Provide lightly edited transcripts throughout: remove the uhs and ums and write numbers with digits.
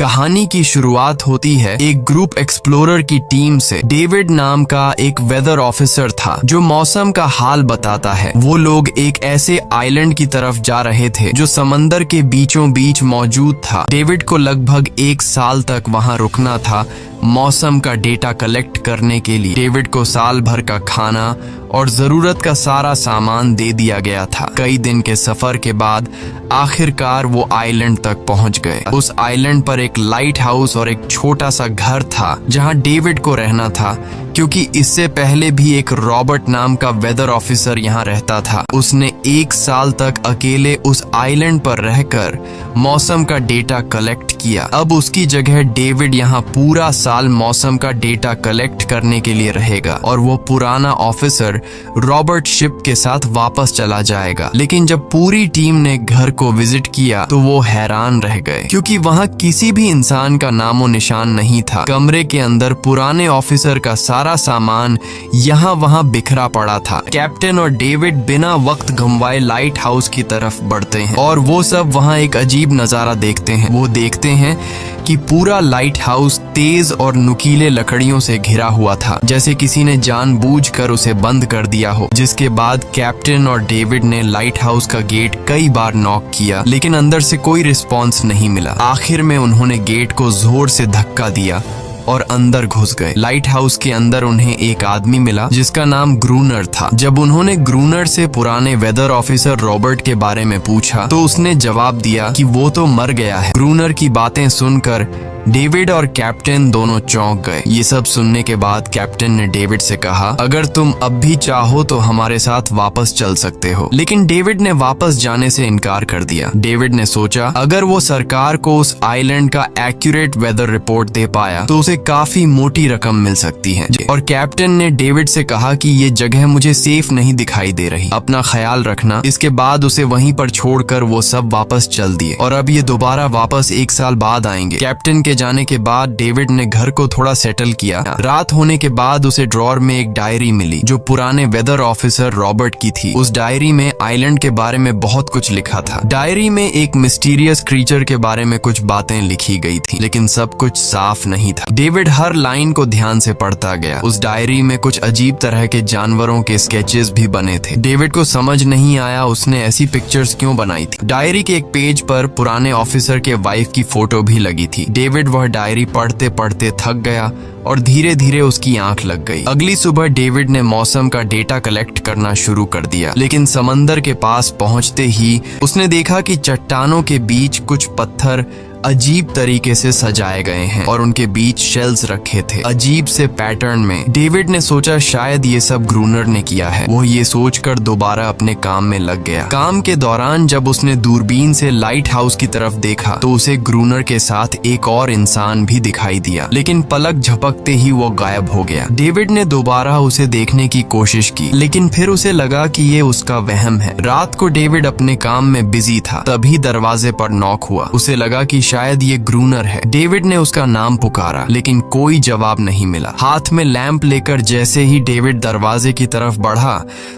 कहानी की शुरुआत होती है एक ग्रुप एक्सप्लोरर की टीम से। डेविड नाम का एक वेदर ऑफिसर था जो मौसम का हाल बताता है। वो लोग एक ऐसे आइलैंड की तरफ जा रहे थे जो समंदर के बीचों बीच मौजूद था। डेविड को लगभग 1 साल तक वहां रुकना था मौसम का डेटा कलेक्ट करने के लिए। डेविड को साल भर का खाना और जरूरत का सारा सामान दे दिया गया था। कई दिन के सफर के बाद आखिरकार वो आइलैंड तक पहुंच गए। उस आइलैंड पर एक लाइट हाउस और एक छोटा सा घर था जहां डेविड को रहना था, क्योंकि इससे पहले भी एक रॉबर्ट नाम का वेदर ऑफिसर यहाँ रहता था। उसने 1 साल तक अकेले उस आइलैंड पर रहकर मौसम का डेटा कलेक्ट किया। अब उसकी जगह डेविड यहाँ पूरा साल मौसम का डेटा कलेक्ट करने के लिए रहेगा और वो पुराना ऑफिसर रॉबर्ट शिप के साथ वापस चला जाएगा। लेकिन जब पूरी टीम ने घर को विजिट किया तो वो हैरान रह गए, क्योंकि वहाँ किसी भी इंसान का नामो निशान नहीं था। कमरे के अंदर पुराने ऑफिसर का सारा सामान यहाँ वहाँ बिखरा पड़ा था। कैप्टन और डेविड बिना वक्त गंवाए लाइट हाउस की तरफ बढ़ते हैं और वो सब वहाँ एक अजीब नजारा देखते हैं। वो देखते हैं कि पूरा लाइट हाउस तेज और नुकीले लकड़ियों से घिरा हुआ था, जैसे किसी ने जानबूझकर उसे बंद कर दिया हो। जिसके बाद कैप्टन और डेविड ने लाइट हाउस का गेट कई बार नॉक किया, लेकिन अंदर से कोई रिस्पॉन्स नहीं मिला। आखिर में उन्होंने गेट को जोर से धक्का दिया और अंदर घुस गए। लाइट हाउस के अंदर उन्हें एक आदमी मिला जिसका नाम ग्रूनर था। जब उन्होंने ग्रूनर से पुराने वेदर ऑफिसर रॉबर्ट के बारे में पूछा तो उसने जवाब दिया कि वो तो मर गया है। ग्रूनर की बातें सुनकर डेविड और कैप्टन दोनों चौंक गए। ये सब सुनने के बाद कैप्टन ने डेविड से कहा, अगर तुम अब भी चाहो तो हमारे साथ वापस चल सकते हो। लेकिन डेविड ने वापस जाने से इनकार कर दिया। डेविड ने सोचा अगर वो सरकार को उस आइलैंड का एक्यूरेट वेदर रिपोर्ट दे पाया तो उसे काफी मोटी रकम मिल सकती है। और कैप्टन ने डेविड से कहा कि ये जगह मुझे सेफ नहीं दिखाई दे रही, अपना ख्याल रखना। इसके बाद उसे वहीं पर छोड़कर वो सब वापस चल दिए और अब ये दोबारा वापस 1 साल बाद आएंगे। कैप्टन के जाने के बाद डेविड ने घर को थोड़ा सेटल किया। रात होने के बाद उसे ड्रॉर में एक डायरी मिली जो पुराने वेदर ऑफिसर रॉबर्ट की थी। उस डायरी में आइलैंड के बारे में बहुत कुछ लिखा था। डायरी में एक मिस्टीरियस क्रीचर के बारे में कुछ बातें लिखी गई थी, लेकिन सब कुछ साफ नहीं था। डेविड हर लाइन को ध्यान से पढ़ता गया। उस डायरी में कुछ अजीब तरह के जानवरों के स्केचेस भी बने थे। डेविड को समझ नहीं आया उसने ऐसी पिक्चर्स क्यों बनाई थी। डायरी के एक पेज पर पुराने ऑफिसर के वाइफ की फोटो भी लगी थी। डेविड वह डायरी पढ़ते पढ़ते थक गया और धीरे धीरे उसकी आंख लग गई। अगली सुबह डेविड ने मौसम का डेटा कलेक्ट करना शुरू कर दिया, लेकिन समंदर के पास पहुंचते ही उसने देखा कि चट्टानों के बीच कुछ पत्थर अजीब तरीके से सजाए गए हैं और उनके बीच शेल्स रखे थे अजीब से पैटर्न में। डेविड ने सोचा शायद ये सब ग्रूनर ने किया है। वो ये सोचकर दोबारा अपने काम में लग गया। काम के दौरान जब उसने दूरबीन से लाइट हाउस की तरफ देखा तो उसे ग्रूनर के साथ एक और इंसान भी दिखाई दिया, लेकिन पलक झपकते ही वो गायब हो गया। डेविड ने दोबारा उसे देखने की कोशिश की, लेकिन फिर उसे लगा कि ये उसका वहम है। रात को डेविड अपने काम में बिजी था, तभी दरवाजे पर नॉक हुआ। उसे लगा कि शायद ये ग्रूनर है। डेविड ने उसका नाम पुकारा, लेकिन कोई जवाब नहीं मिला। हाथ में लैंप लेकर जैसे ही डेविड दरवाजे की तरफ बढ़ा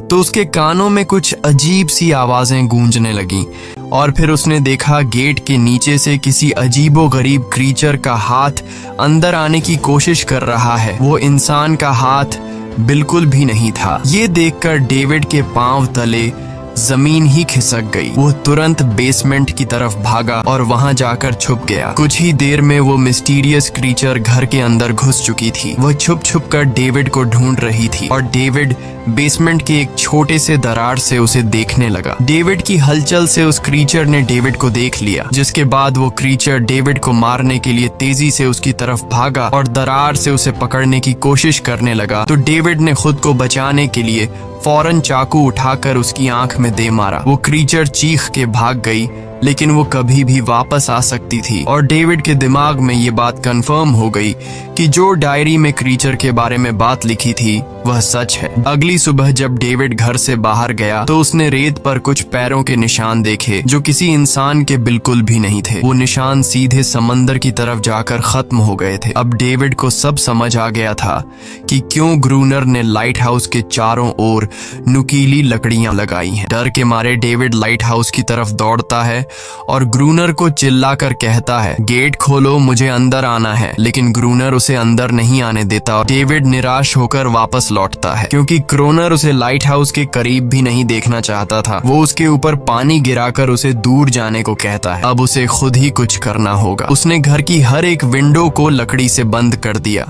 तो उसके कानों में कुछ अजीब सी आवाजें गूंजने लगीं और फिर उसने देखा गेट के नीचे से किसी अजीबोगरीब क्रीचर का हाथ अंदर आने की कोशिश कर रहा है। वो इंसान का हाथ बिल्कुल भी नहीं था। ये देखकर डेविड के पांव तले जमीन ही खिसक गई। वो तुरंत बेसमेंट की तरफ भागा और वहां जाकर छुप गया। कुछ ही देर में वो मिस्टीरियस क्रीचर घर के अंदर घुस चुकी थी। वह छुप छुप कर डेविड को ढूंढ रही थी और डेविड बेसमेंट के एक छोटे से दरार से उसे देखने लगा। डेविड की हलचल से उस क्रीचर ने डेविड को देख लिया, जिसके बाद वो क्रीचर डेविड को मारने के लिए तेजी से उसकी तरफ भागा और दरार से उसे पकड़ने की कोशिश करने लगा। तो डेविड ने खुद को बचाने के लिए फौरन चाकू उठाकर उसकी आंख में दे मारा। वो क्रीचर चीख के भाग गई, लेकिन वो कभी भी वापस आ सकती थी और डेविड के दिमाग में ये बात कंफर्म हो गई कि जो डायरी में क्रीचर के बारे में बात लिखी थी वह सच है। अगली सुबह जब डेविड घर से बाहर गया तो उसने रेत पर कुछ पैरों के निशान देखे जो किसी इंसान के बिल्कुल भी नहीं थे। वो निशान सीधे समंदर की तरफ जाकर खत्म हो गए थे। अब डेविड को सब समझ आ गया था कि क्यों ग्रूनर ने लाइट हाउस के चारों ओर नुकीली लकड़ियां लगाई हैं। डर के मारे डेविड लाइट हाउस की तरफ दौड़ता है और ग्रूनर को चिल्लाकर कहता है, गेट खोलो, मुझे अंदर आना है। लेकिन ग्रूनर उसे अंदर नहीं आने देता। डेविड निराश होकर वापस लौटता है क्योंकि क्रोनर उसे लाइट हाउस के करीब भी नहीं देखना चाहता था। वो उसके ऊपर पानी गिराकर उसे दूर जाने को कहता है। अब उसे खुद ही कुछ करना होगा। उसने घर की हर एक विंडो को लकड़ी से बंद कर दिया,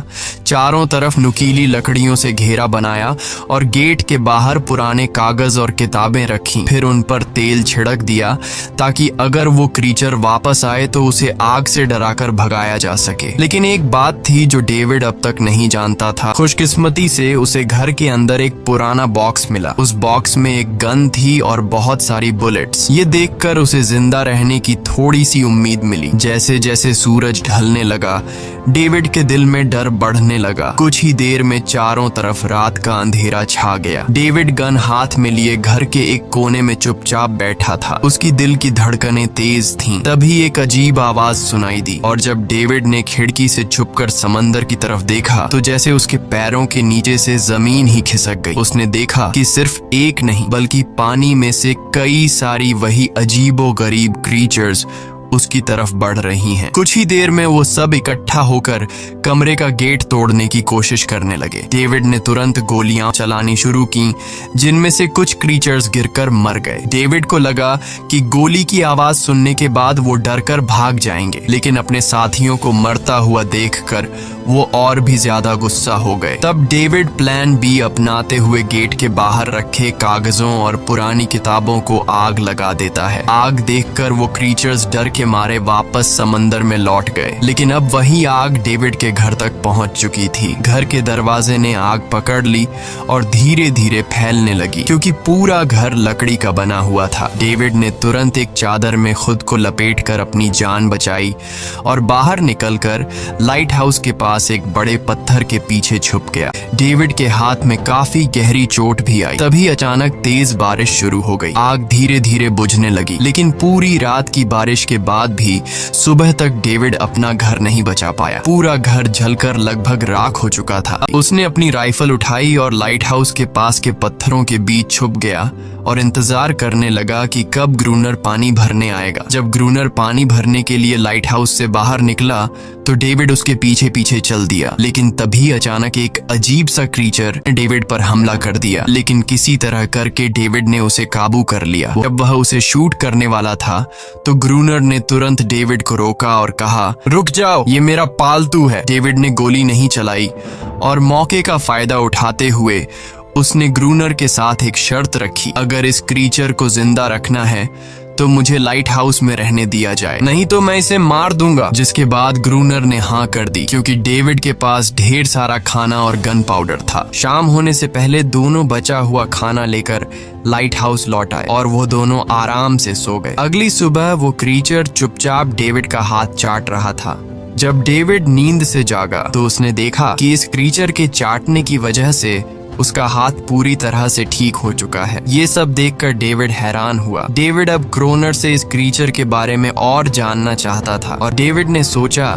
चारों तरफ नुकीली लकड़ियों से घेरा बनाया और गेट के बाहर पुराने कागज और किताबें रखी। फिर उन पर तेल छिड़क दिया ताकि अगर वो क्रीचर वापस आए तो उसे आग से डराकर भगाया जा सके। लेकिन एक बात थी जो डेविड अब तक नहीं जानता था। खुशकिस्मती से उसे घर के अंदर एक पुराना बॉक्स मिला। उस बॉक्स में एक गन थी और बहुत सारी बुलेट्स। ये देखकर उसे जिंदा रहने की थोड़ी सी उम्मीद मिली। जैसे जैसे सूरज ढलने लगा, डेविड के दिल में डर बढ़ने लगा। कुछ ही देर में चारों तरफ रात का अंधेरा छा गया। डेविड गन हाथ में लिए घर के एक कोने में चुपचाप बैठा था। उसकी दिल की धड़कनें तेज थीं। तभी एक अजीब आवाज सुनाई दी और जब डेविड ने खिड़की से छुपकर समंदर की तरफ देखा तो जैसे उसके पैरों के नीचे से जमीन ही खिसक गई। उसने देखा कि सिर्फ एक नहीं बल्कि पानी में से कई सारी वही अजीबोगरीब क्रीचर्स उसकी तरफ बढ़ रही हैं। कुछ ही देर में वो सब इकट्ठा होकर कमरे का गेट तोड़ने की कोशिश करने लगे। डेविड ने तुरंत गोलियां चलानी शुरू की, जिनमें से कुछ क्रीचर्स गिरकर मर गए। डेविड को लगा कि गोली की आवाज सुनने के बाद वो डरकर भाग जाएंगे, लेकिन अपने साथियों को मरता हुआ देखकर वो और भी ज्यादा गुस्सा हो गए। तब डेविड प्लान बी अपनाते हुए गेट के बाहर रखे कागजों और पुरानी किताबों को आग लगा देता है। आग देखकर वो क्रीचर्स डर के मारे वापस समंदर में लौट गए। लेकिन अब वही आग डेविड के घर तक पहुंच चुकी थी। घर के दरवाजे ने आग पकड़ ली और धीरे धीरे फैलने लगी क्योंकि पूरा घर लकड़ी का बना हुआ था। डेविड ने तुरंत एक चादर में खुद को लपेटकर अपनी जान बचाई और बाहर निकलकर लाइट हाउस के पास एक बड़े पत्थर के पीछे छुप गया। डेविड के हाथ में काफी गहरी चोट भी आई। तभी अचानक तेज बारिश शुरू हो गई। आग धीरे धीरे बुझने लगी, लेकिन पूरी रात की बारिश के बाद भी सुबह तक डेविड अपना घर नहीं बचा पाया। पूरा घर जलकर लगभग राख हो चुका था। उसने अपनी राइफल उठाई और लाइट हाउस के पास के पत्थरों के बीच छुप गया और इंतजार करने लगा कि कब ग्रूनर पानी भरने आएगा। जब ग्रूनर पानी भरने के लिए लाइट हाउस से बाहर निकला तो डेविड उसके पीछे पीछे चल दिया। लेकिन तभी अचानक एक अजीब सा क्रीचर डेविड पर हमला कर दिया, लेकिन किसी तरह करके डेविड ने उसे काबू कर लिया। जब वह उसे शूट करने वाला था तो ग्रूनर ने तुरंत डेविड को रोका और कहा, रुक जाओ, ये मेरा पालतू है। डेविड ने गोली नहीं चलाई और मौके का फायदा उठाते हुए उसने ग्रूनर के साथ एक शर्त रखी, अगर इस क्रीचर को जिंदा रखना है तो मुझे लाइट हाउस में रहने दिया जाए, नहीं तो मैं इसे मार दूंगा। जिसके बाद ग्रूनर ने हाँ कर दी क्योंकि डेविड के पास ढेर सारा खाना और गन पाउडर था। शाम होने से पहले दोनों बचा हुआ खाना लेकर लाइट हाउस लौट आए और वो दोनों आराम से सो गए। अगली सुबह वो क्रीचर चुपचाप डेविड का हाथ चाट रहा था। जब डेविड नींद से जागा तो उसने देखा कि इस क्रीचर के चाटने की वजह से उसका हाथ पूरी तरह से ठीक हो चुका है। ये सब देखकर डेविड हैरान हुआ। डेविड अब क्रोनर से इस क्रीचर के बारे में और जानना चाहता था और डेविड ने सोचा,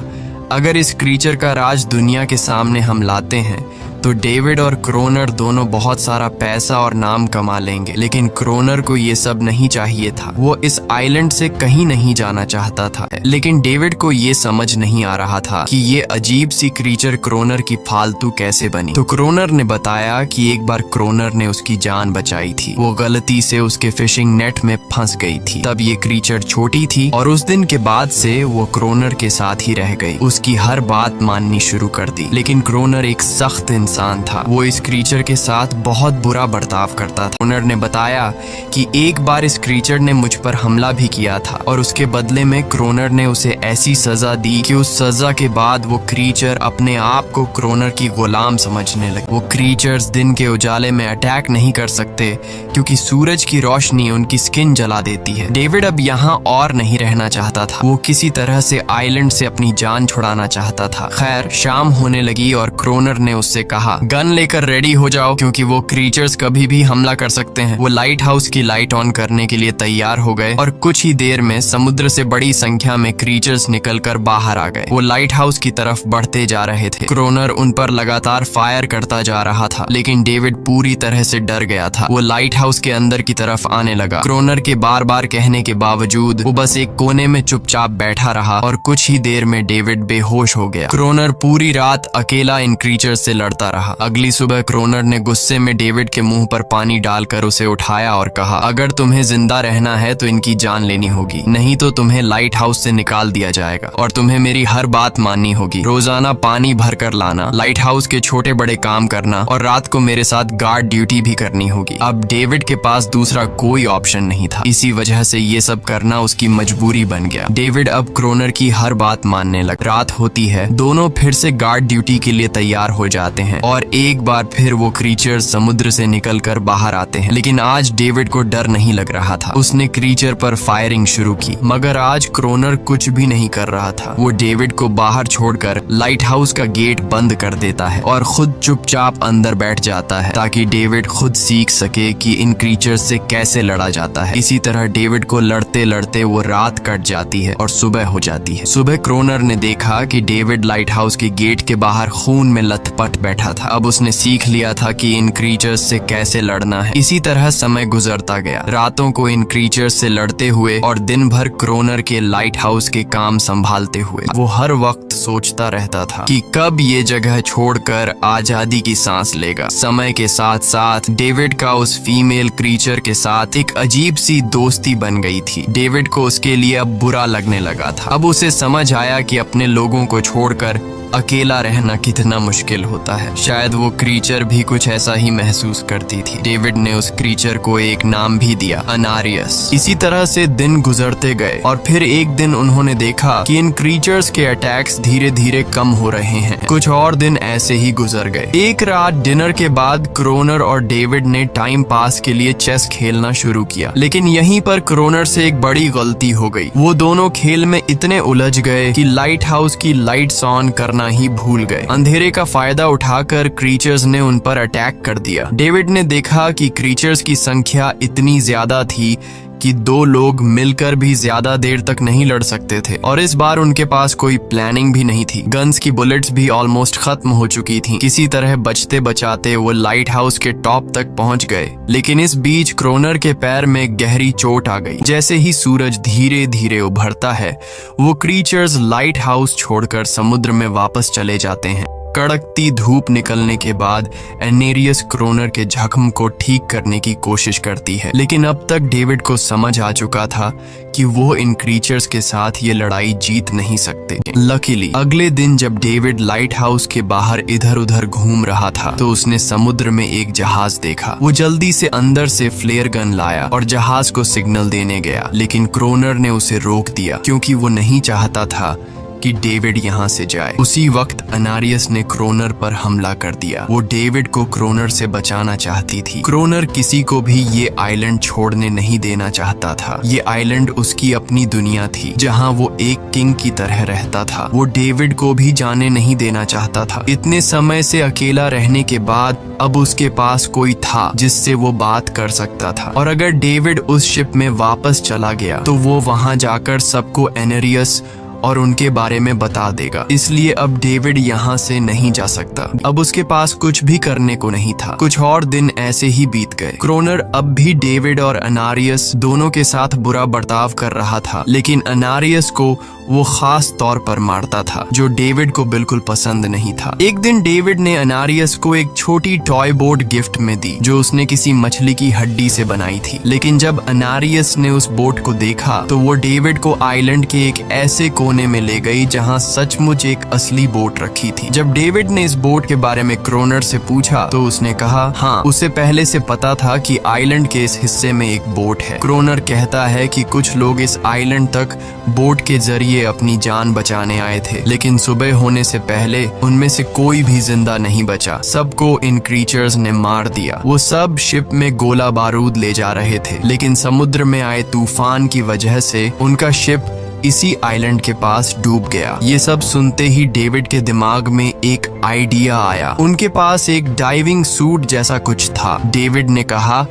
अगर इस क्रीचर का राज दुनिया के सामने हम लाते हैं तो डेविड और क्रोनर दोनों बहुत सारा पैसा और नाम कमा लेंगे। लेकिन क्रोनर को ये सब नहीं चाहिए था। वो इस आइलैंड से कहीं नहीं जाना चाहता था। लेकिन डेविड को ये समझ नहीं आ रहा था कि ये अजीब सी क्रीचर क्रोनर की फालतू कैसे बनी। तो क्रोनर ने बताया कि एक बार क्रोनर ने उसकी जान बचाई थी। वो गलती से उसके फिशिंग नेट में फंस गई थी। तब ये क्रीचर छोटी थी और उस दिन के बाद से वो क्रोनर के साथ ही रह गई। उसकी हर बात माननी शुरू कर दी। लेकिन क्रोनर एक सख्त इंसान था। वो इस क्रीचर के साथ बहुत बुरा बर्ताव करता था। क्रोनर ने बताया कि एक बार इस क्रीचर ने मुझ पर हमला भी किया था और उसके बदले में क्रोनर ने उसे ऐसी सजा दी कि उस सजा के बाद वो क्रीचर अपने आप को क्रोनर की गुलाम समझने लगे। वो क्रीचर्स दिन के उजाले में अटैक नहीं कर सकते क्योंकि सूरज की रोशनी उनकी स्किन जला देती है। डेविड अब यहाँ और नहीं रहना चाहता था। वो किसी तरह से आइलैंड से अपनी जान छुड़ाना चाहता था। खैर, शाम होने लगी और क्रोनर ने उससे कहा, गन लेकर रेडी हो जाओ क्योंकि वो क्रीचर्स कभी भी हमला कर सकते हैं। वो लाइट हाउस की लाइट ऑन करने के लिए तैयार हो गए और कुछ ही देर में समुद्र से बड़ी संख्या में क्रीचर्स निकलकर बाहर आ गए। वो लाइट हाउस की तरफ बढ़ते जा रहे थे। क्रोनर उन पर लगातार फायर करता जा रहा था, लेकिन डेविड पूरी तरह से डर गया था। वो लाइट हाउस के अंदर की तरफ आने लगा। क्रोनर के बार बार कहने के बावजूद वो बस एक कोने में चुपचाप बैठा रहा और कुछ ही देर में डेविड बेहोश हो गया। क्रोनर पूरी रात अकेला इन क्रीचर्स से लड़ता रहा। अगली सुबह क्रोनर ने गुस्से में डेविड के मुंह पर पानी डालकर उसे उठाया और कहा, अगर तुम्हें जिंदा रहना है तो इनकी जान लेनी होगी, नहीं तो तुम्हें लाइट हाउस से निकाल दिया जाएगा और तुम्हें मेरी हर बात माननी होगी। रोजाना पानी भर कर लाना, लाइट हाउस के छोटे बड़े काम करना और रात को मेरे साथ गार्ड ड्यूटी भी करनी होगी। अब डेविड के पास दूसरा कोई ऑप्शन नहीं था। इसी वजह से ये सब करना उसकी मजबूरी बन गया। डेविड अब क्रोनर की हर बात मानने लगा। रात होती है, दोनों फिर से गार्ड ड्यूटी के लिए तैयार हो जाते हैं और एक बार फिर वो क्रीचर समुद्र से निकलकर बाहर आते हैं। लेकिन आज डेविड को डर नहीं लग रहा था। उसने क्रीचर पर फायरिंग शुरू की, मगर आज क्रोनर कुछ भी नहीं कर रहा था। वो डेविड को बाहर छोड़कर लाइट हाउस का गेट बंद कर देता है और खुद चुपचाप अंदर बैठ जाता है ताकि डेविड खुद सीख सके कि इन क्रीचर्स से कैसे लड़ा जाता है। इसी तरह डेविड को लड़ते लड़ते वो रात कट जाती है और सुबह हो जाती है। सुबह क्रोनर ने देखा कि डेविड लाइट हाउस के गेट के बाहर खून में लथपथ बैठा था। अब उसने सीख लिया था कि इन क्रीचर्स से कैसे लड़ना है। इसी तरह समय गुजरता गया, रातों को इन क्रीचर्स से लड़ते हुए और दिन भर क्रोनर के लाइट हाउस के काम संभालते हुए। वो हर वक्त सोचता रहता था कि कब ये जगह छोड़कर आजादी की सांस लेगा। समय के साथ साथ डेविड का उस फीमेल क्रीचर के साथ एक अजीब सी दोस्ती बन गई थी। डेविड को उसके लिए अब बुरा लगने लगा था। अब उसे समझ आया कि अपने लोगों को छोड़कर अकेला रहना कितना मुश्किल होता है। शायद वो क्रीचर भी कुछ ऐसा ही महसूस करती थी। डेविड ने उस क्रीचर को एक नाम भी दिया, अनारियस। इसी तरह से दिन गुजरते गए और फिर एक दिन उन्होंने देखा कि इन क्रीचर्स के अटैक्स धीरे धीरे कम हो रहे हैं। कुछ और दिन ऐसे ही गुजर गए। एक रात डिनर के बाद क्रोनर और डेविड ने टाइम पास के लिए चेस खेलना शुरू किया, लेकिन यहीं पर क्रोनर से एक बड़ी गलती हो गई। वो दोनों खेल में इतने उलझ गए कि लाइट हाउस की लाइट्स ऑन करना ही भूल गए। अंधेरे का फायदा उठाकर क्रीचर्स ने उन पर अटैक कर दिया। डेविड ने देखा कि क्रीचर्स की संख्या इतनी ज्यादा थी कि दो लोग मिलकर भी ज्यादा देर तक नहीं लड़ सकते थे और इस बार उनके पास कोई प्लानिंग भी नहीं थी। गन्स की बुलेट्स भी ऑलमोस्ट खत्म हो चुकी थी। किसी तरह बचते बचाते वो लाइट हाउस के टॉप तक पहुंच गए, लेकिन इस बीच क्रोनर के पैर में गहरी चोट आ गई। जैसे ही सूरज धीरे धीरे उभरता है, वो क्रीचर्स लाइट हाउस छोड़कर समुद्र में वापस चले जाते हैं। कड़कती धूप निकलने के बाद एनेरियस क्रोनर के जख्म को ठीक करने की कोशिश करती है, लेकिन अब तक डेविड को समझ आ चुका था कि वो इन क्रीचर्स के साथ ये लड़ाई जीत नहीं सकते। लकीली अगले दिन जब डेविड लाइट हाउस के बाहर इधर उधर घूम रहा था तो उसने समुद्र में एक जहाज देखा। वो जल्दी से अंदर से फ्लेयर गन लाया और जहाज को सिग्नल देने गया, लेकिन क्रोनर ने उसे रोक दिया क्योंकि वो नहीं चाहता था कि डेविड यहाँ से जाए। उसी वक्त अनारियस ने क्रोनर पर हमला कर दिया। वो डेविड को क्रोनर से बचाना चाहती थी। क्रोनर किसी को भी ये आइलैंड छोड़ने नहीं देना चाहता था। ये आइलैंड उसकी अपनी दुनिया थी जहाँ वो एक किंग की तरह रहता था। वो डेविड को भी जाने नहीं देना चाहता था। इतने समय से अकेला रहने के बाद अब उसके पास कोई था जिससे वो बात कर सकता था, और अगर डेविड उस शिप में वापस चला गया तो वो वहाँ जाकर सबको एनेरियस और उनके बारे में बता देगा। इसलिए अब डेविड यहाँ से नहीं जा सकता। अब उसके पास कुछ भी करने को नहीं था। कुछ और दिन ऐसे ही बीत गए। क्रोनर अब भी डेविड और अनारियस दोनों के साथ बुरा बर्ताव कर रहा था, लेकिन अनारियस को वो खास तौर पर मारता था जो डेविड को बिल्कुल पसंद नहीं था। एक दिन डेविड ने अनारियस को एक छोटी टॉय बोट गिफ्ट में दी जो उसने किसी मछली की हड्डी से बनाई थी, लेकिन जब अनारियस ने उस बोट को देखा तो वो डेविड को आइलैंड के एक ऐसे कोने में ले गई जहाँ सचमुच एक असली बोट रखी थी। जब डेविड ने इस बोट के बारे में क्रोनर से पूछा तो उसने कहा हाँ, उसे पहले से पता था कि आइलैंड के इस हिस्से में एक बोट है। क्रोनर कहता है कि कुछ लोग इस आइलैंड तक बोट के जरिए अपनी जान बचाने आए थे, लेकिन सुबह होने से पहले उनमें से कोई भी जिंदा नहीं बचा। सबको इन क्रीचर्स ने मार दिया। वो सब शिप में गोला बारूद ले जा रहे थे, लेकिन समुद्र में आए तूफान की वजह से उनका शिप इसी आइलैंड के पास डूब गया। ये सब सुनते ही डेविड के दिमाग में एक आइडिया आया। उनके पास एक डाइविंग सूट जैसा कुछ था। डेविड ने कहा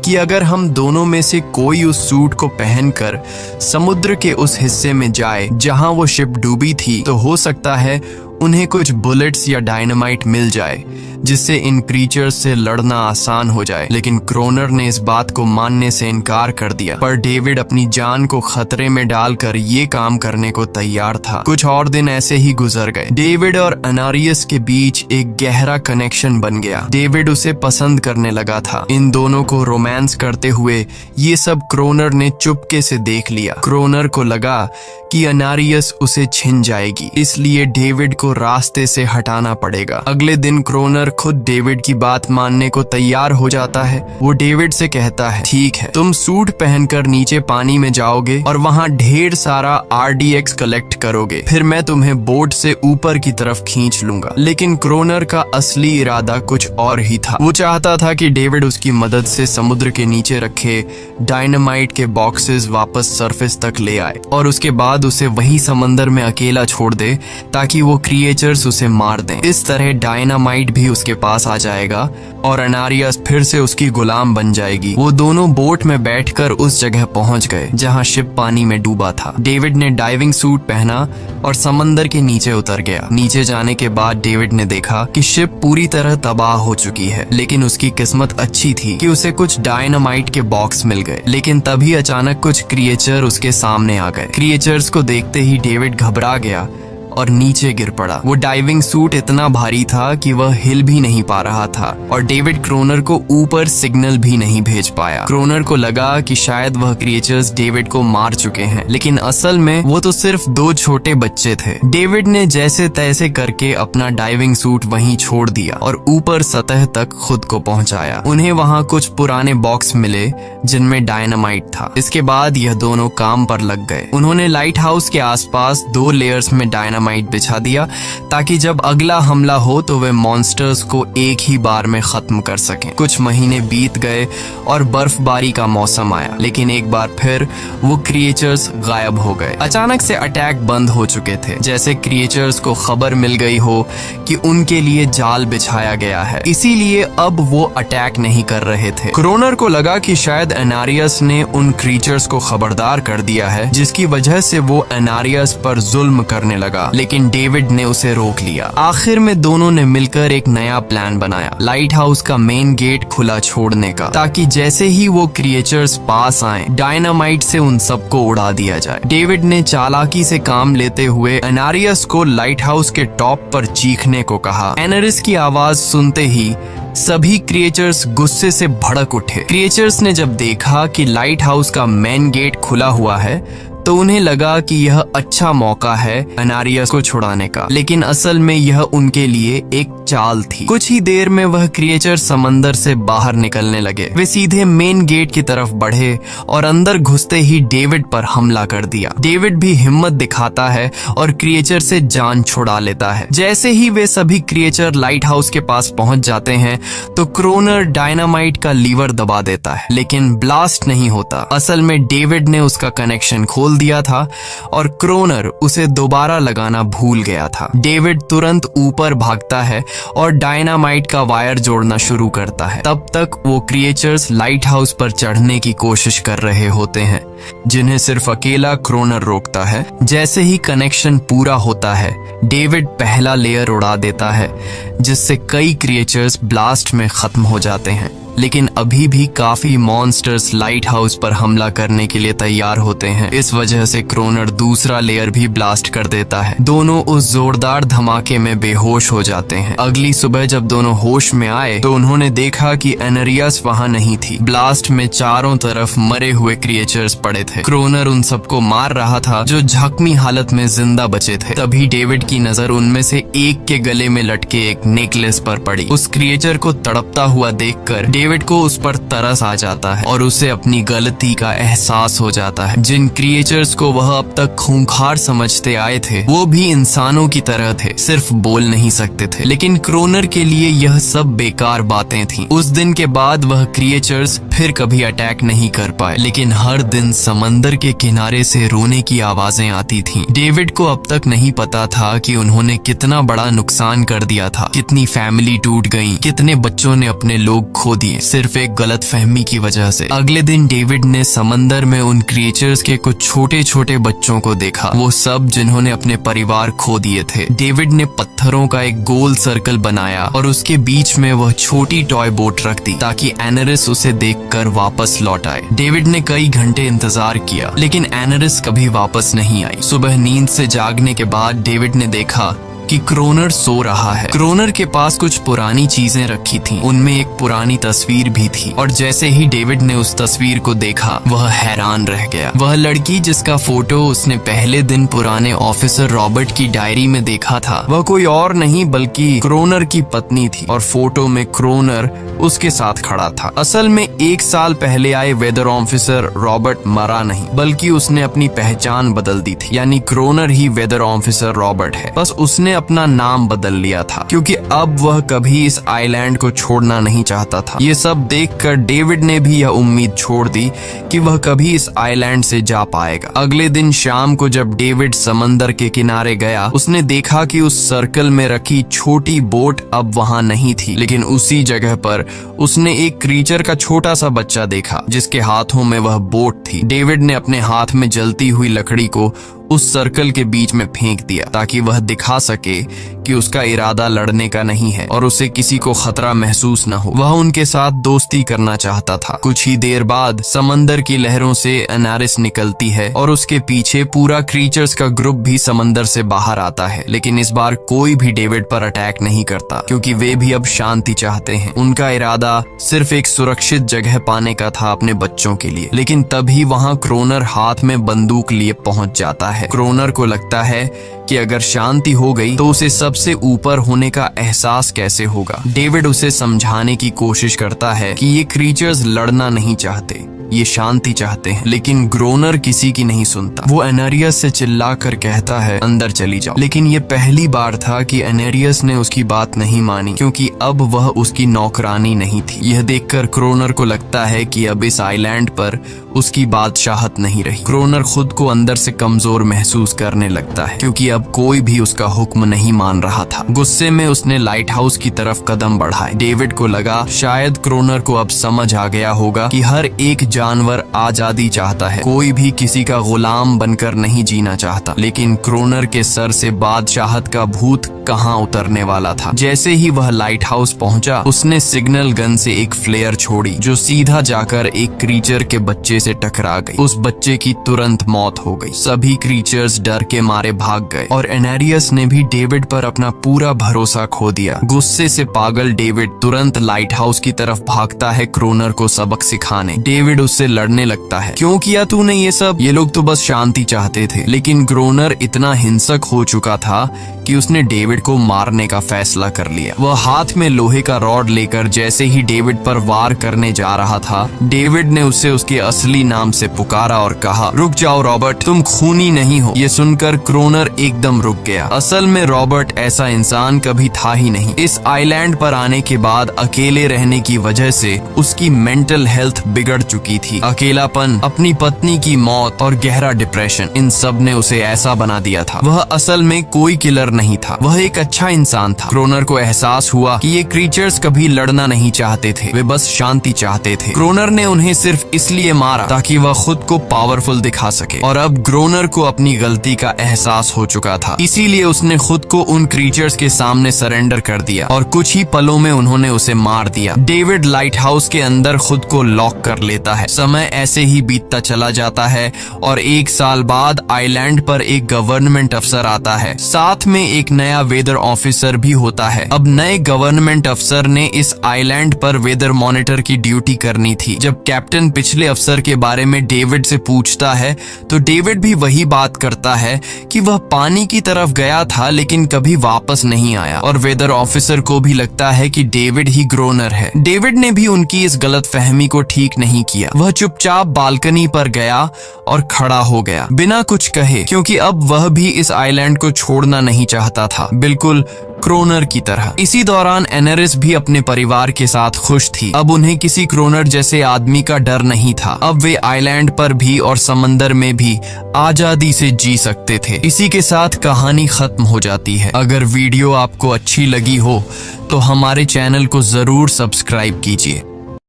कि अगर हम दोनों में से कोई उस सूट को पहनकर समुद्र के उस हिस्से में जाए जहां वो शिप डूबी थी, तो हो सकता है उन्हें कुछ बुलेट्स या डायनामाइट मिल जाए जिससे इन क्रीचर्स से लड़ना आसान हो जाए। लेकिन क्रोनर ने इस बात को मानने से इनकार कर दिया, पर डेविड अपनी जान को खतरे में डालकर ये काम करने को तैयार था। कुछ और दिन ऐसे ही गुजर गए। डेविड और अनारियस के बीच एक गहरा कनेक्शन बन गया। डेविड उसे पसंद करने लगा था। इन दोनों को रोमांस करते हुए ये सब क्रोनर ने चुपके से देख लिया। क्रोनर को लगा कि अनारियस उसे छिन जाएगी, इसलिए डेविड को रास्ते से हटाना पड़ेगा। अगले दिन क्रोनर खुद डेविड की बात मानने को तैयार हो जाता है। वो डेविड से कहता है, ठीक है, तुम सूट पहनकर नीचे पानी में जाओगे और वहाँ ढेर सारा RDX कलेक्ट करोगे, फिर मैं तुम्हें बोट से ऊपर की तरफ खींच लूंगा। लेकिन क्रोनर का असली इरादा कुछ और ही था। वो चाहता था कि डेविड उसकी मदद से समुद्र के नीचे रखे डायनामाइट के बॉक्सेस वापस सरफेस तक ले आए और उसके बाद उसे वही समंदर में अकेला छोड़ दे ताकि वो क्रिएचर्स उसे मार दें। इस तरह डायनामाइट भी उसके पास आ जाएगा और अनारियस फिर से उसकी गुलाम बन जाएगी। वो दोनों बोट में बैठकर उस जगह पहुंच गए जहां शिप पानी में डूबा था। डेविड ने डाइविंग सूट पहना और समंदर के नीचे उतर गया। नीचे जाने के बाद डेविड ने देखा कि शिप पूरी तरह तबाह हो चुकी है, लेकिन उसकी किस्मत अच्छी थी कि उसे कुछ डायनामाइट के बॉक्स मिल गए। लेकिन तभी अचानक कुछ क्रिएचर उसके सामने आ गए। क्रिएचर्स को देखते ही डेविड घबरा गया और नीचे गिर पड़ा। वो डाइविंग सूट इतना भारी था कि वह हिल भी नहीं पा रहा था और डेविड क्रोनर को ऊपर सिग्नल भी नहीं भेज पाया। क्रोनर को लगा कि शायद वह क्रिएचर्स डेविड को मार चुके हैं, लेकिन असल में वो तो सिर्फ 2 छोटे बच्चे थे। डेविड ने जैसे तैसे करके अपना डाइविंग सूट वहीं छोड़ दिया और ऊपर सतह तक खुद को पहुंचाया। उन्हें वहां कुछ पुराने बॉक्स मिले जिनमें डायनामाइट था। इसके बाद यह दोनों काम पर लग गए। उन्होंने लाइट हाउस के आसपास 2 लेयर्स में डायनामाइट बिछा दिया ताकि जब अगला हमला हो तो वे मॉन्स्टर्स को एक ही बार में खत्म कर सकें। कुछ महीने बीत गए और बर्फबारी का मौसम आया, लेकिन एक बार फिर वो क्रिएचर्स गायब हो गए। अचानक से अटैक बंद हो चुके थे, जैसे क्रिएचर्स को खबर मिल गई हो कि उनके लिए जाल बिछाया गया है, इसीलिए अब वो अटैक नहीं कर रहे थे। क्रोनर को लगा कि शायद अनारियस ने उन क्रिएचर्स को खबरदार कर दिया है, जिसकी वजह से वो अनारियस पर जुल्म करने लगा, लेकिन डेविड ने उसे रोक लिया। आखिर में दोनों ने मिलकर एक नया प्लान बनाया, लाइट हाउस का मेन गेट खुला छोड़ने का, ताकि जैसे ही वो क्रिएचर्स पास आए डायनामाइट से उन सबको उड़ा दिया जाए। डेविड ने चालाकी से काम लेते हुए अनारियस को लाइट हाउस के टॉप पर चीखने को कहा। एनारिस की आवाज सुनते ही सभी क्रिएचर्स गुस्से से भड़क उठे। क्रिएचर्स ने जब देखा कि लाइट हाउस का मेन गेट खुला हुआ है तो उन्हें लगा कि यह अच्छा मौका है अनारियस को छुड़ाने का, लेकिन असल में यह उनके लिए एक चाल थी। कुछ ही देर में वह क्रिएचर समंदर से बाहर निकलने लगे। वे सीधे मेन गेट की तरफ बढ़े और अंदर घुसते ही डेविड पर हमला कर दिया। डेविड भी हिम्मत दिखाता है और क्रिएचर से जान छुड़ा लेता है। जैसे ही वे सभी क्रिएचर लाइट हाउस के पास पहुंच जाते हैं तो क्रोनर डायनामाइट का लीवर दबा देता है, लेकिन ब्लास्ट नहीं होता। असल में डेविड ने उसका कनेक्शन खोल दिया था और क्रोनर उसे दोबारा लगाना भूल गया था। डेविड तुरंत ऊपर भागता है और डायनामाइट का वायर जोड़ना शुरू करता है। तब तक वो क्रिएचर्स लाइट हाउस पर चढ़ने की कोशिश कर रहे होते हैं, जिन्हें सिर्फ अकेला क्रोनर रोकता है। जैसे ही कनेक्शन पूरा होता है, डेविड पहला लेयर उड़ा देता है, जिससे कई क्रिएचर्स ब्लास्ट में खत्म हो जाते हैं। लेकिन अभी भी काफी मॉन्स्टर्स लाइट हाउस पर हमला करने के लिए तैयार होते हैं। इस वजह से क्रोनर दूसरा लेयर भी ब्लास्ट कर देता है। दोनों उस जोरदार धमाके में बेहोश हो जाते हैं। अगली सुबह जब दोनों होश में आए तो उन्होंने देखा कि एनारियस वहां नहीं थी। ब्लास्ट में चारों तरफ मरे हुए क्रिएचर्स पड़े थे। क्रोनर उन सबको मार रहा था जो जख्मी हालत में जिंदा बचे थे। तभी डेविड की नजर उनमें से एक के गले में लटके एक नेकलेस पर पड़ी। उस क्रिएचर को तड़पता हुआ देखकर डेविड को उस पर तरस आ जाता है और उसे अपनी गलती का एहसास हो जाता है। जिन क्रिएचर्स को वह अब तक खूंखार समझते आए थे वो भी इंसानों की तरह थे, सिर्फ बोल नहीं सकते थे। लेकिन क्रोनर के लिए यह सब बेकार बातें थीं। उस दिन के बाद वह क्रिएचर्स फिर कभी अटैक नहीं कर पाए, लेकिन हर दिन समंदर के किनारे से रोने की आवाजें आती थीं। डेविड को अब तक नहीं पता था कि उन्होंने कितना बड़ा नुकसान कर दिया था, कितनी फैमिली टूट गई, कितने बच्चों ने अपने लोग खो दिए सिर्फ एक गलतफहमी की वजह से। अगले दिन डेविड ने समंदर में उन क्रिएचर्स के कुछ छोटे छोटे बच्चों को देखा, वो सब जिन्होंने अपने परिवार खो दिए थे। डेविड ने पत्थरों का एक गोल सर्कल बनाया और उसके बीच में वह छोटी टॉय बोट रख दी ताकि एनेरिस उसे देखकर वापस लौट आए। डेविड ने कई घंटे इंतजार किया, लेकिन एनेरिस कभी वापस नहीं आई। सुबह नींद से जागने के बाद डेविड ने देखा कि क्रोनर सो रहा है। क्रोनर के पास कुछ पुरानी चीजें रखी थीं, उनमें एक पुरानी तस्वीर भी थी, और जैसे ही डेविड ने उस तस्वीर को देखा वह हैरान रह गया। वह लड़की जिसका फोटो उसने पहले दिन पुराने ऑफिसर रॉबर्ट की डायरी में देखा था, वह कोई और नहीं बल्कि क्रोनर की पत्नी थी, और फोटो में क्रोनर उसके साथ खड़ा था। असल में 1 साल पहले आए वेदर ऑफिसर रॉबर्ट मरा नहीं, बल्कि उसने अपनी पहचान बदल दी थी, यानी क्रोनर ही वेदर ऑफिसर रॉबर्ट है। बस उसने अपना नाम बदल लिया था क्योंकि अब वह कभी इस आइलैंड को छोड़ना नहीं चाहता था। ये सब देखकर डेविड ने भी यह उम्मीद छोड़ दी कि वह कभी इस आइलैंड से जा पाएगा। अगले दिन शाम को जब डेविड समंदर के किनारे गया, उसने देखा कि उस सर्कल में रखी छोटी बोट अब वहां नहीं थी, लेकिन उसी जगह पर उसने एक क्रीचर का छोटा सा बच्चा देखा जिसके हाथों में वह बोट थी। डेविड ने अपने हाथ में जलती हुई लकड़ी को उस सर्कल के बीच में फेंक दिया ताकि वह दिखा सके कि उसका इरादा लड़ने का नहीं है और उसे किसी को खतरा महसूस न हो। वह उनके साथ दोस्ती करना चाहता था। कुछ ही देर बाद समंदर की लहरों से एनेरिस निकलती है और उसके पीछे पूरा क्रीचर्स का ग्रुप भी समंदर से बाहर आता है, लेकिन इस बार कोई भी डेविड पर अटैक नहीं करता क्योंकि वे भी अब शांति चाहते हैं। उनका इरादा सिर्फ एक सुरक्षित जगह पाने का था अपने बच्चों के लिए। लेकिन तभी वहां क्रोनर हाथ में बंदूक लिए पहुंच जाता है। क्रोनर को लगता है कि अगर शांति हो गई तो उसे सबसे ऊपर होने का एहसास कैसे होगा। डेविड उसे समझाने की कोशिश करता है कि ये क्रीचर्स लड़ना नहीं चाहते, ये शांति चाहते हैं, लेकिन ग्रोनर किसी की नहीं सुनता। वो एनेरियस से चिल्लाकर कहता है अंदर चली जाओ, लेकिन ये पहली बार था कि एनेरियस ने उसकी बात नहीं मानी क्योंकि अब वह उसकी नौकरानी नहीं थी। यह देखकर क्रोनर को लगता है कि अब इस आइलैंड पर उसकी बादशाहत नहीं रही। क्रोनर खुद को अंदर से कमजोर महसूस करने लगता है क्योंकि अब कोई भी उसका हुक्म नहीं मान रहा था। गुस्से में उसने लाइट हाउस की तरफ कदम बढ़ाए। डेविड को लगा शायद क्रोनर को अब समझ आ गया होगा कि हर एक जानवर आजादी चाहता है, कोई भी किसी का गुलाम बनकर नहीं जीना चाहता। लेकिन क्रोनर के सर से बादशाहत का भूत कहां उतरने वाला था। जैसे ही वह लाइट हाउस पहुंचा, उसने सिग्नल गन से एक फ्लेयर छोड़ी जो सीधा जाकर एक क्रीचर के बच्चे से टकरा गई। उस बच्चे की तुरंत मौत हो गई। सभी क्रीचर्स डर के मारे भाग गए और एनेरियस ने भी डेविड पर अपना पूरा भरोसा खो दिया। गुस्से से पागल डेविड तुरंत लाइट हाउस की तरफ भागता है क्रोनर को सबक सिखाने। डेविड उससे लड़ने लगता है, क्यों किया तूने ये सब? ये लोग तो बस शांति चाहते थे। लेकिन क्रोनर इतना हिंसक हो चुका था कि उसने डेविड को मारने का फैसला कर लिया। वह हाथ में लोहे का रॉड लेकर जैसे ही डेविड पर वार करने जा रहा था, डेविड ने उसे उसके असली नाम से पुकारा और कहा, रुक जाओ रॉबर्ट, तुम खूनी नहीं हो। ये सुनकर क्रोनर एकदम रुक गया। असल में रॉबर्ट ऐसा इंसान कभी था ही नहीं। इस आइलैंड पर आने के बाद अकेले रहने की वजह से उसकी मेंटल हेल्थ बिगड़ चुकी थी। अकेलापन, अपनी पत्नी की मौत और गहरा डिप्रेशन, इन सब ने उसे ऐसा बना दिया था। वह असल में कोई किलर नहीं था, वह एक अच्छा इंसान था। क्रोनर को एहसास हुआ कि ये क्रीचर्स कभी लड़ना नहीं चाहते थे, वे बस शांति चाहते थे। क्रोनर ने उन्हें सिर्फ इसलिए मारा ताकि वह खुद को पावरफुल दिखा सके, और अब क्रोनर को अपनी गलती का एहसास हो चुका था। इसीलिए उसने खुद को उन क्रीचर्स के सामने सरेंडर कर दिया और कुछ ही पलों में उन्होंने उसे मार दिया। डेविड लाइट हाउस के अंदर खुद को लॉक कर लेता है। समय ऐसे ही बीतता चला जाता है और 1 साल बाद आइलैंड पर एक गवर्नमेंट अफसर आता है, साथ में एक नया वेदर ऑफिसर भी होता है। अब नए गवर्नमेंट अफसर ने इस आइलैंड पर वेदर मॉनिटर की ड्यूटी करनी थी। जब कैप्टन पिछले अफसर के बारे में डेविड से पूछता है तो डेविड भी वही बात करता है कि वह पानी की तरफ गया था लेकिन कभी वापस नहीं आया, और वेदर ऑफिसर को भी लगता है कि डेविड ही ग्रोनर है। डेविड ने भी उनकी इस गलतफहमी को ठीक नहीं किया। वह चुपचाप बालकनी पर गया और खड़ा हो गया बिना कुछ कहे, क्योंकि अब वह भी इस आइलैंड को छोड़ना नहीं चाहता था, बिल्कुल क्रोनर की तरह। इसी दौरान एनेरिस भी अपने परिवार के साथ खुश थी। अब उन्हें किसी क्रोनर जैसे आदमी का डर नहीं था। अब वे आइलैंड पर भी और समंदर में भी आजादी से जी सकते थे। इसी के साथ कहानी खत्म हो जाती है। अगर वीडियो आपको अच्छी लगी हो तो हमारे चैनल को जरूर सब्सक्राइब कीजिए।